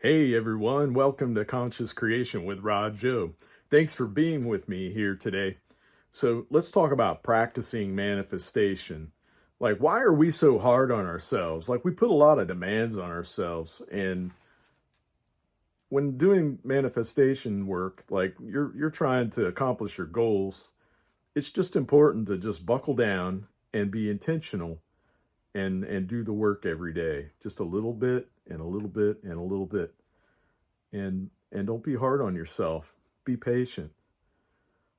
Hey everyone, welcome to Conscious Creation with Rahjo. Thanks for being with me here today. So let's talk about practicing manifestation. Like, why are we so hard on ourselves? Like, we put a lot of demands on ourselves, and when doing manifestation work, like you're trying to accomplish your goals, it's just important to just buckle down and be intentional and do the work every day, just a little bit and a little bit and a little bit. And don't be hard on yourself. Be patient.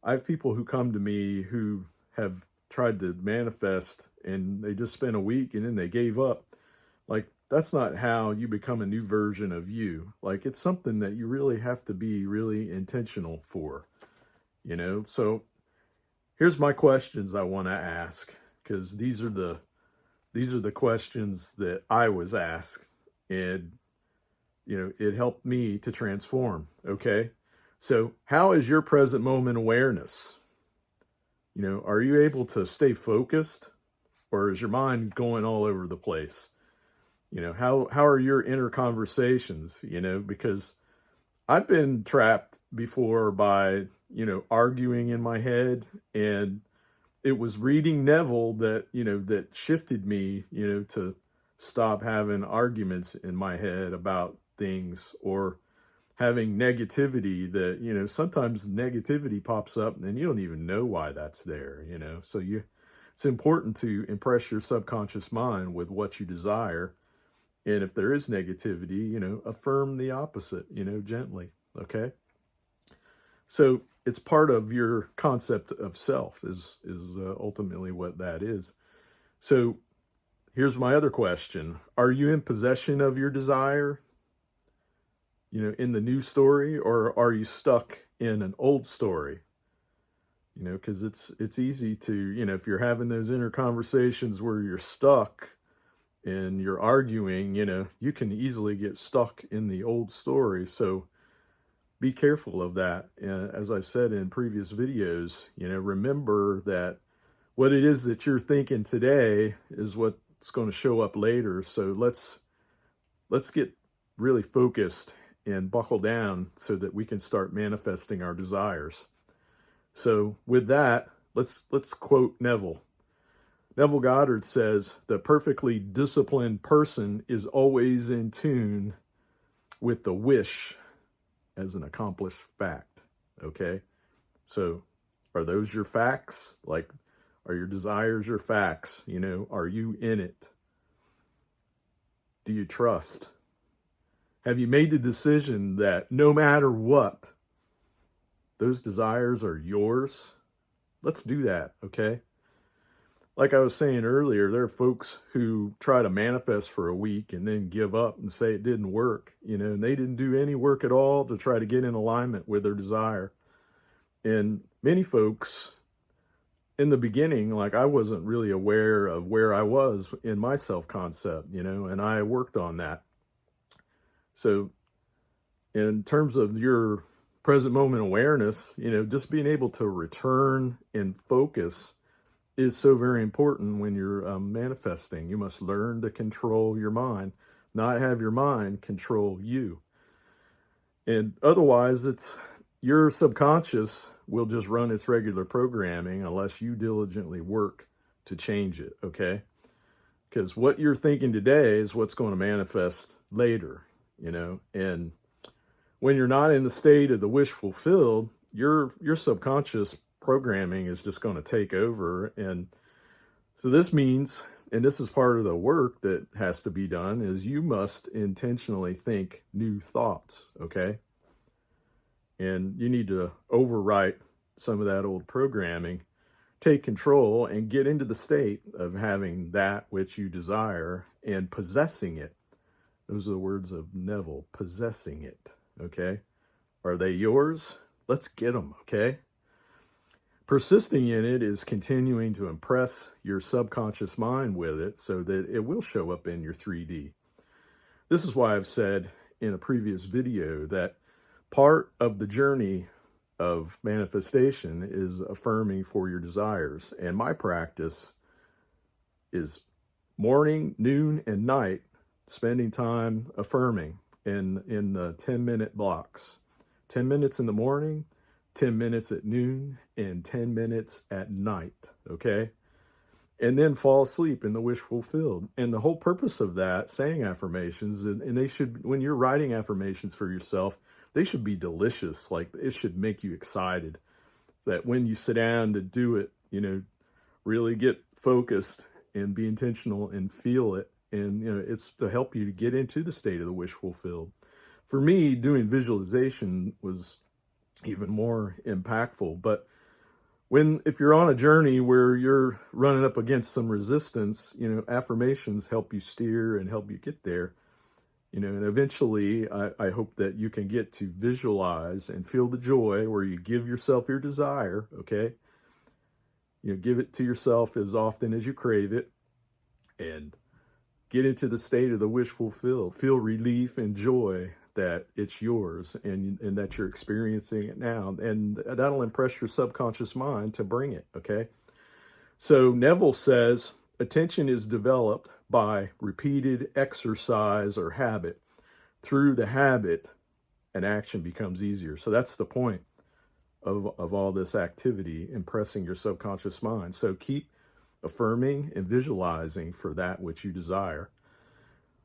I have people who come to me who have tried to manifest and they just spent a week and then they gave up. Like, that's not how you become a new version of you. Like, it's something that you really have to be really intentional for, So here's my questions I want to ask, because these are the questions that I was asked, and it helped me to transform. Okay. So how is your present moment awareness? Are you able to stay focused, or is your mind going all over the place? How are your inner conversations? Because I've been trapped before by, arguing in my head, and it was reading Neville that shifted me, to stop having arguments in my head about things, or having negativity that, sometimes negativity pops up and you don't even know why that's there, so it's important to impress your subconscious mind with what you desire. And if there is negativity, affirm the opposite, gently. Okay. So it's part of your concept of self is ultimately what that is. So here's my other question. Are you in possession of your desire, in the new story, or are you stuck in an old story? Because it's easy to, if you're having those inner conversations where you're stuck and you're arguing, you can easily get stuck in the old story. So be careful of that. As I've said in previous videos, remember that what it is that you're thinking today is what's going to show up later. So let's get really focused and buckle down so that we can start manifesting our desires. So with that, let's quote Neville. Neville Goddard says, "The perfectly disciplined person is always in tune with the wish as an accomplished fact." Okay? So are those your facts? Like, are your desires your facts? Are you in it? Do you trust? Have you made the decision that no matter what, those desires are yours? Let's do that, okay? Like I was saying earlier, there are folks who try to manifest for a week and then give up and say it didn't work, and they didn't do any work at all to try to get in alignment with their desire. And many folks in the beginning, like, I wasn't really aware of where I was in my self-concept, and I worked on that. So in terms of your present moment awareness, just being able to return and focus is so very important when you're manifesting. You must learn to control your mind, not have your mind control you. And otherwise, your subconscious will just run its regular programming unless you diligently work to change it, okay? Because what you're thinking today is what's going to manifest later, and when you're not in the state of the wish fulfilled, your subconscious programming is just going to take over. And so this means, and this is part of the work that has to be done, is you must intentionally think new thoughts, okay? And you need to overwrite some of that old programming, take control, and get into the state of having that which you desire and possessing it. Those are the words of Neville, possessing it, okay? Are they yours? Let's get them, okay? Persisting in it is continuing to impress your subconscious mind with it so that it will show up in your 3D. This is why I've said in a previous video that part of the journey of manifestation is affirming for your desires. And my practice is morning, noon, and night, spending time affirming. in the 10-minute blocks. 10 minutes in the morning, 10 minutes at noon, and 10 minutes at night, okay? And then fall asleep in the wish fulfilled. And the whole purpose of that, saying affirmations, and they should, when you're writing affirmations for yourself, they should be delicious. Like, it should make you excited. That when you sit down to do it, really get focused and be intentional and feel it. And, it's to help you to get into the state of the wish fulfilled. For me, doing visualization was even more impactful. But if you're on a journey where you're running up against some resistance, affirmations help you steer and help you get there. And eventually I hope that you can get to visualize and feel the joy where you give yourself your desire, okay? Give it to yourself as often as you crave it and get into the state of the wish fulfilled. Feel relief and joy that it's yours and that you're experiencing it now. And that'll impress your subconscious mind to bring it, okay? So Neville says, attention is developed by repeated exercise or habit. Through the habit, an action becomes easier. So that's the point of all this activity, impressing your subconscious mind. So keep affirming and visualizing for that which you desire.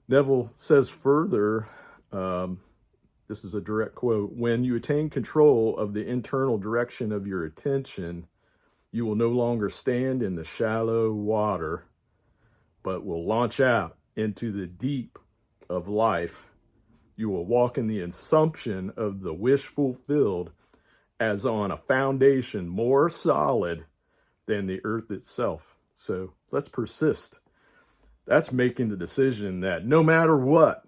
Neville says further, this is a direct quote, when you attain control of the internal direction of your attention, you will no longer stand in the shallow water, but will launch out into the deep of life. You will walk in the assumption of the wish fulfilled as on a foundation more solid than the earth itself. So let's persist. That's making the decision that no matter what,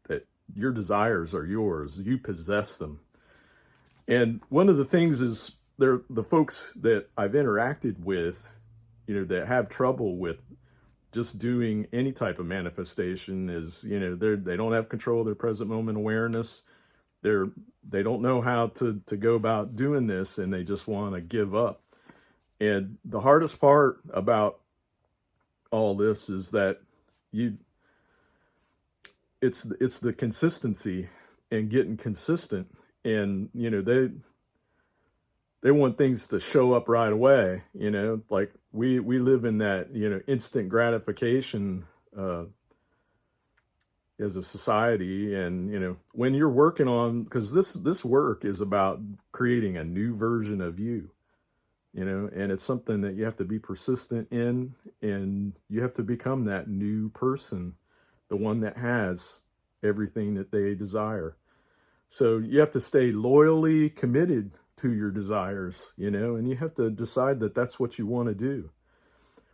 that your desires are yours. You possess them. And one of the things is the folks that I've interacted with, that have trouble with just doing any type of manifestation is, they don't have control of their present moment awareness. They don't know how to go about doing this, and they just want to give up. And the hardest part about all this is that it's the consistency and getting consistent. And, they want things to show up right away, like we live in that, instant gratification as a society. And, when you're working on, because this work is about creating a new version of you, and it's something that you have to be persistent in, and you have to become that new person, the one that has everything that they desire. So you have to stay loyally committed to your desires, and you have to decide that that's what you want to do.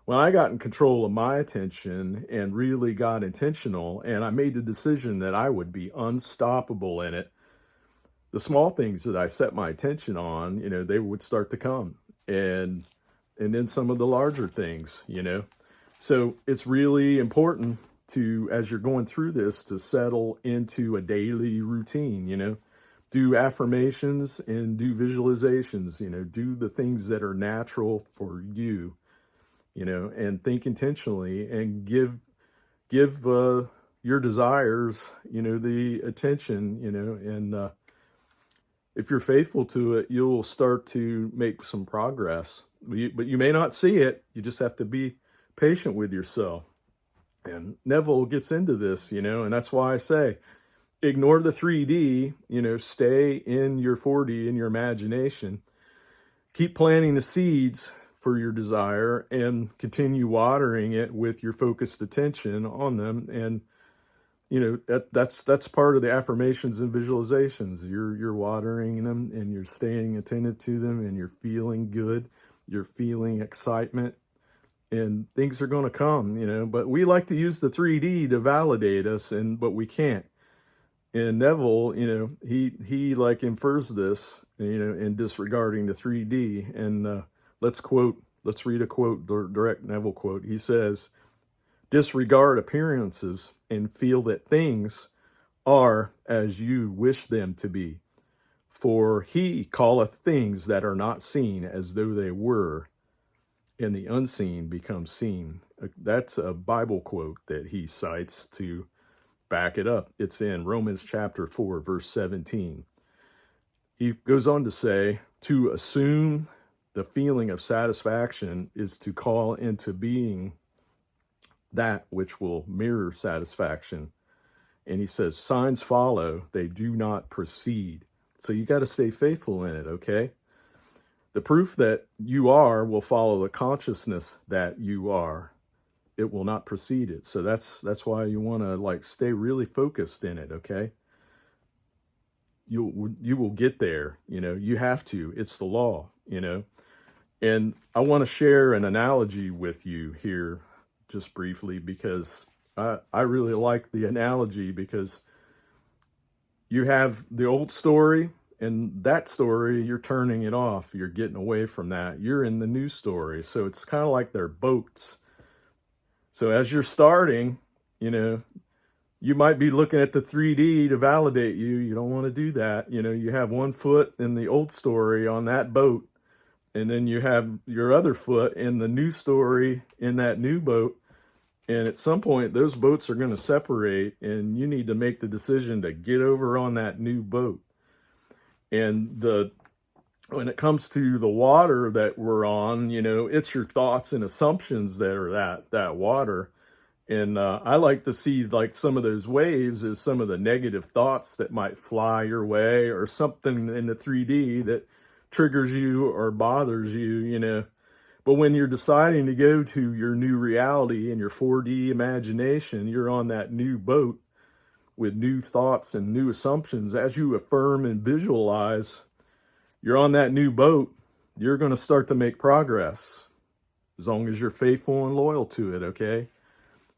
When I got in control of my attention and really got intentional, and I made the decision that I would be unstoppable in it, the small things that I set my attention on, they would start to come. And then some of the larger things, So it's really important to, as you're going through this, to settle into a daily routine, do affirmations and do visualizations, do the things that are natural for you, and think intentionally and give your desires, the attention, and if you're faithful to it, you'll start to make some progress. But you may not see it. You just have to be patient with yourself. And Neville gets into this, and that's why I say, ignore the 3D, stay in your 4D, in your imagination. Keep planting the seeds for your desire and continue watering it with your focused attention on them. And, that's part of the affirmations and visualizations. You're watering them and you're staying attentive to them and you're feeling good. You're feeling excitement. And things are going to come, but we like to use the 3D to validate us, but we can't. And Neville, he like infers this, in disregarding the 3D. And let's read a quote, direct Neville quote. He says, disregard appearances and feel that things are as you wish them to be. For he calleth things that are not seen as though they were, and the unseen becomes seen. That's a Bible quote that he cites to back it up. It's in Romans chapter 4, verse 17. He goes on to say, to assume the feeling of satisfaction is to call into being that which will mirror satisfaction. And he says, signs follow, they do not proceed. So you got to stay faithful in it, okay? The proof that you are will follow the consciousness that you are. It will not precede it. So that's why you want to like stay really focused in it, okay? You will get there, you have to. It's the law, And I want to share an analogy with you here just briefly because I really like the analogy because you have the old story, and that story, you're turning it off. You're getting away from that. You're in the new story. So it's kind of like they're boats. So as you're starting, you might be looking at the 3D to validate you. You don't want to do that. You have one foot in the old story on that boat, and then you have your other foot in the new story in that new boat. And at some point, those boats are going to separate, and you need to make the decision to get over on that new boat. And when it comes to the water that we're on, it's your thoughts and assumptions that are that water. And I like to see like some of those waves as some of the negative thoughts that might fly your way, or something in the 3D that triggers you or bothers you, But when you're deciding to go to your new reality and your 4D imagination, you're on that new boat with new thoughts and new assumptions. As you affirm and visualize, you're on that new boat, you're going to start to make progress as long as you're faithful and loyal to it, okay?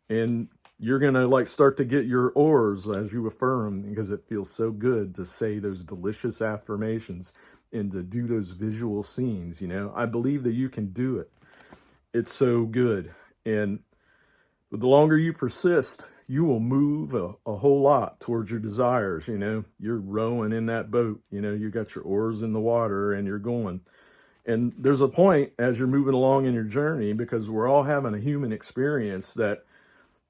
And you're going to like start to get your oars as you affirm, because it feels so good to say those delicious affirmations and to do those visual scenes, I believe that you can do it. It's so good. And the longer you persist, you will move a whole lot towards your desires, You're rowing in that boat, you got your oars in the water and you're going. And there's a point as you're moving along in your journey, because we're all having a human experience, that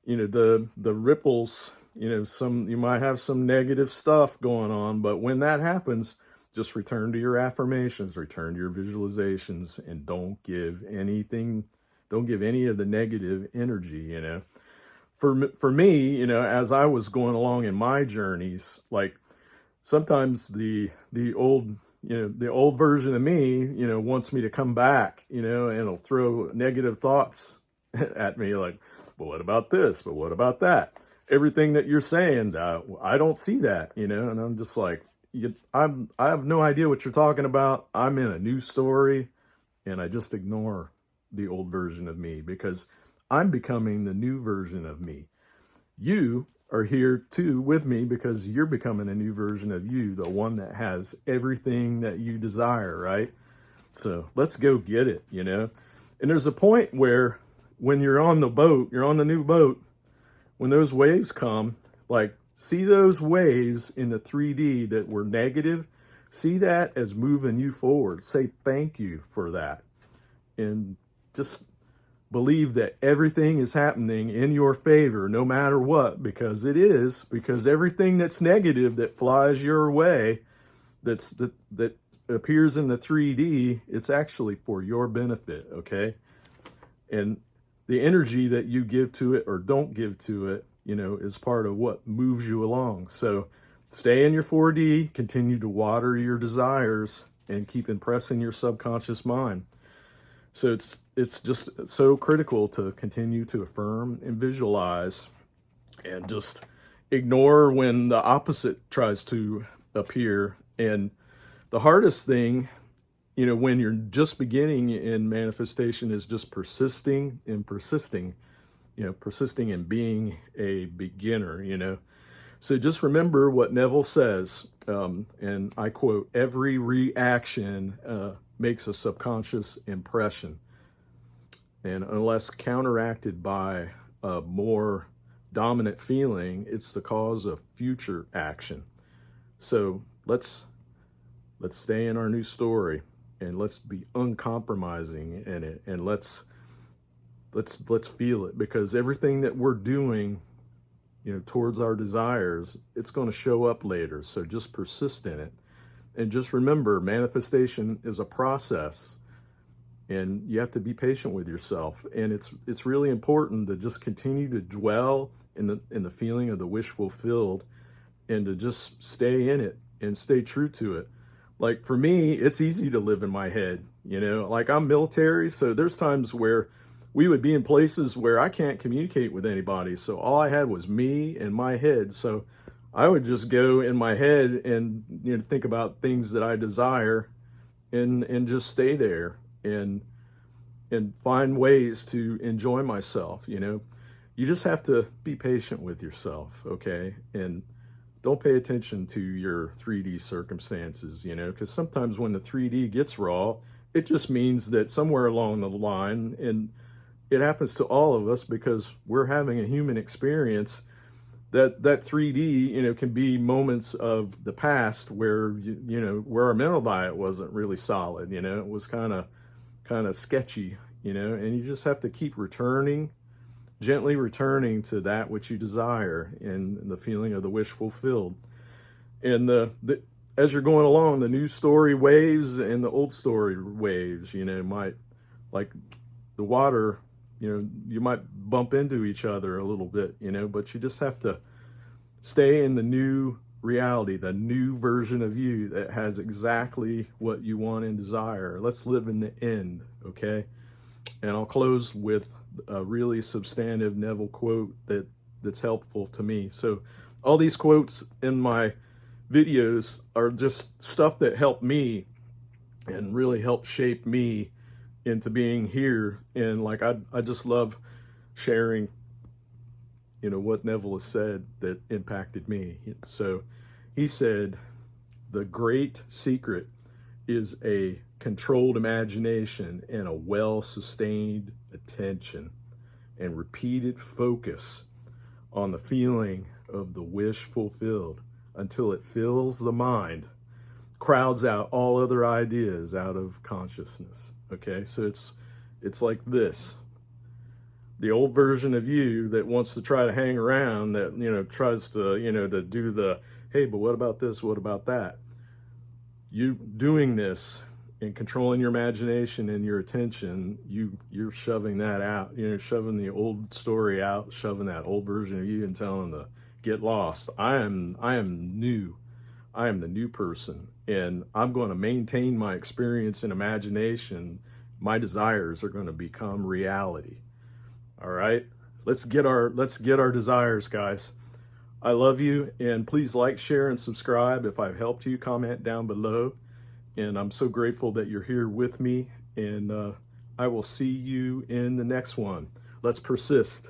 the ripples, you might have some negative stuff going on, but when that happens, just return to your affirmations, return to your visualizations, and don't give any of the negative energy, For me, as I was going along in my journeys, like sometimes the old version of me, wants me to come back, and it'll throw negative thoughts at me, like, well, what about this? But what about that? Everything that you're saying, I don't see that, and I'm just like, I have no idea what you're talking about. I'm in a new story, and I just ignore the old version of me because I'm becoming the new version of me. You are here too with me because you're becoming a new version of you, the one that has everything that you desire, right? So let's go get it, And there's a point where when you're on the boat, you're on the new boat, when those waves come, like see those waves in the 3D that were negative, see that as moving you forward. Say thank you for that. And just believe that everything is happening in your favor, no matter what, because it is, because everything that's negative that flies your way, that appears in the 3D, it's actually for your benefit, okay? And the energy that you give to it or don't give to it, is part of what moves you along. So stay in your 4D, continue to water your desires, and keep impressing your subconscious mind. So it's just so critical to continue to affirm and visualize, and just ignore when the opposite tries to appear. And the hardest thing, when you're just beginning in manifestation, is just persisting and persisting and being a beginner, So just remember what Neville says, and I quote, every reaction makes a subconscious impression. And unless counteracted by a more dominant feeling, it's the cause of future action. So let's stay in our new story, and let's be uncompromising in it, and let's feel it, because everything that we're doing towards our desires, it's going to show up later. So just persist in it. And just remember, manifestation is a process, and you have to be patient with yourself. And it's really important to just continue to dwell in the feeling of the wish fulfilled, and to just stay in it and stay true to it. Like for me, it's easy to live in my head, like I'm military. So there's times where we would be in places where I can't communicate with anybody. So all I had was me and my head. So I would just go in my head and think about things that I desire, and just stay there and find ways to enjoy myself. You just have to be patient with yourself, okay? And don't pay attention to your 3D circumstances, because sometimes when the 3D gets raw, it just means that somewhere along the line, and it happens to all of us because we're having a human experience, that 3D, can be moments of the past where, where our mental diet wasn't really solid, it was kind of sketchy, and you just have to keep gently returning to that which you desire, and the feeling of the wish fulfilled. And as you're going along, the new story waves and the old story waves, might, like the water, you might bump into each other a little bit, but you just have to stay in the new reality, the new version of you that has exactly what you want and desire. Let's live in the end, okay? And I'll close with a really substantive Neville quote that's helpful to me. So all these quotes in my videos are just stuff that helped me and really helped shape me into being here. And like I just love sharing what Neville has said that impacted me. So he said, the great secret is a controlled imagination and a well-sustained attention and repeated focus on the feeling of the wish fulfilled until it fills the mind, crowds out all other ideas out of consciousness. Okay, so it's like this. The old version of you that wants to try to hang around, that tries to to do the, hey, but what about this, what about that, you doing this and controlling your imagination and your attention, you're shoving that out, shoving the old story out, shoving that old version of you and telling the, get lost. I am new. I am the new person, and I'm going to maintain my experience and imagination. My desires are going to become reality. All right, let's get our desires, guys. I love you, and please like, share, and subscribe. If I've helped you, comment down below. And I'm so grateful that you're here with me, and I will see you in the next one. Let's persist.